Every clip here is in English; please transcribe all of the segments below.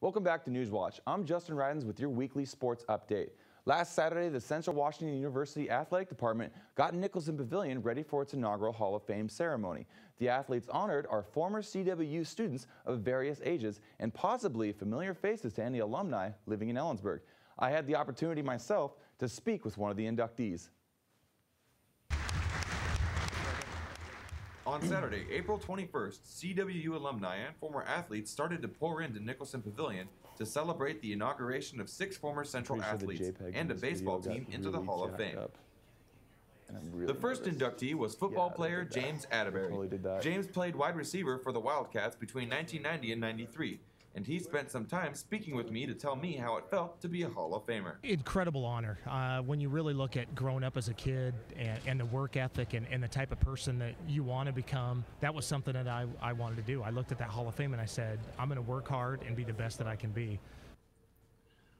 Welcome back to Newswatch. I'm Justin Rydens with your weekly sports update. Last Saturday, the Central Washington University Athletic Department got Nicholson Pavilion ready for its inaugural Hall of Fame ceremony. The athletes honored are former CWU students of various ages and possibly familiar faces to any alumni living in Ellensburg. I had the opportunity myself to speak with one of the inductees. On Saturday, April 21st, CWU alumni and former athletes started to pour into Nicholson Pavilion to celebrate the inauguration of 6 former Central athletes and a baseball team into the Hall of Fame. The first inductee was football player James Atterbury. James played wide receiver for the Wildcats between 1990 and 93. And he spent some time speaking with me to tell me how it felt to be a Hall of Famer. Incredible honor. When you really look at growing up as a kid and the work ethic and the type of person that you want to become, that was something that I wanted to do. I looked at that Hall of Fame and I said, I'm going to work hard and be the best that I can be.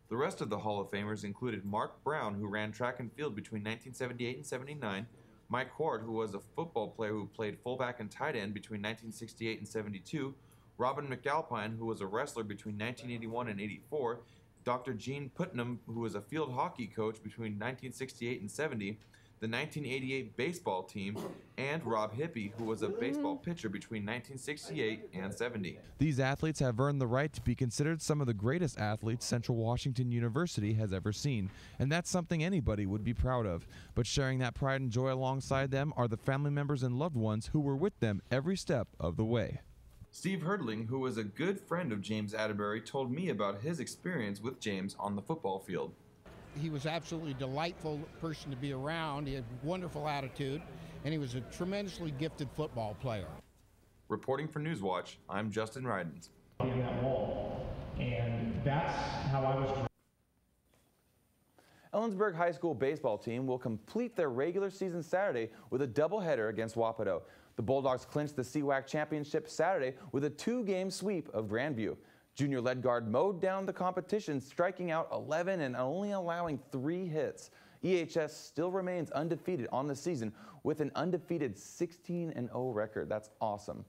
The rest of the Hall of Famers included Mark Brown, who ran track and field between 1978 and 79, Mike Ward, who was a football player who played fullback and tight end between 1968 and 72, Robin McAlpine, who was a wrestler between 1981 and 84, Dr. Gene Putnam, who was a field hockey coach between 1968 and 70, the 1988 baseball team, and Rob Hippie, who was a baseball pitcher between 1968 and 70. These athletes have earned the right to be considered some of the greatest athletes Central Washington University has ever seen, and that's something anybody would be proud of. But sharing that pride and joy alongside them are the family members and loved ones who were with them every step of the way. Steve Herdling, who was a good friend of James Atterbury, told me about his experience with James on the football field. He was absolutely a delightful person to be around. He had a wonderful attitude, and he was a tremendously gifted football player. Reporting for Newswatch, I'm Justin Rydens. In that wall, and that's how I was. Ellensburg High School baseball team will complete their regular season Saturday with a doubleheader against Wapato. The Bulldogs clinched the CWAC championship Saturday with a 2-game sweep of Grandview. Junior Ledgard mowed down the competition, striking out 11 and only allowing 3 hits. EHS still remains undefeated on the season with an undefeated 16-0 record. That's awesome.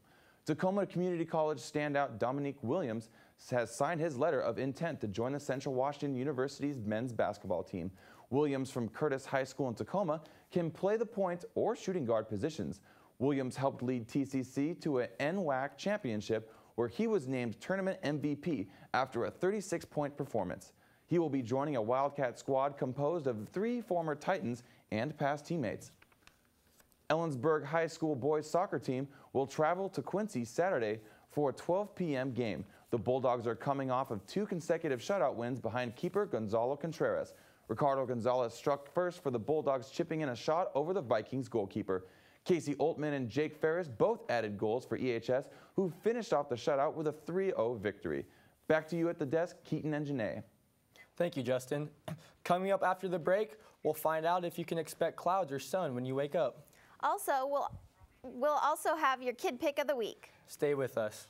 Tacoma Community College standout Dominique Williams has signed his letter of intent to join the Central Washington University's men's basketball team. Williams from Curtis High School in Tacoma can play the point or shooting guard positions. Williams helped lead TCC to an NWAC championship where he was named tournament MVP after a 36-point performance. He will be joining a Wildcat squad composed of 3 former Titans and past teammates. Ellensburg High School boys soccer team will travel to Quincy Saturday for a 12 p.m. game. The Bulldogs are coming off of 2 consecutive shutout wins behind keeper Gonzalo Contreras. Ricardo Gonzalez struck first for the Bulldogs, chipping in a shot over the Vikings goalkeeper. Casey Oltman and Jake Ferris both added goals for EHS, who finished off the shutout with a 3-0 victory. Back to you at the desk, Keaton and Janae. Thank you, Justin. Coming up after the break, we'll find out if you can expect clouds or sun when you wake up. Also, we'll also have your kid pick of the week. Stay with us.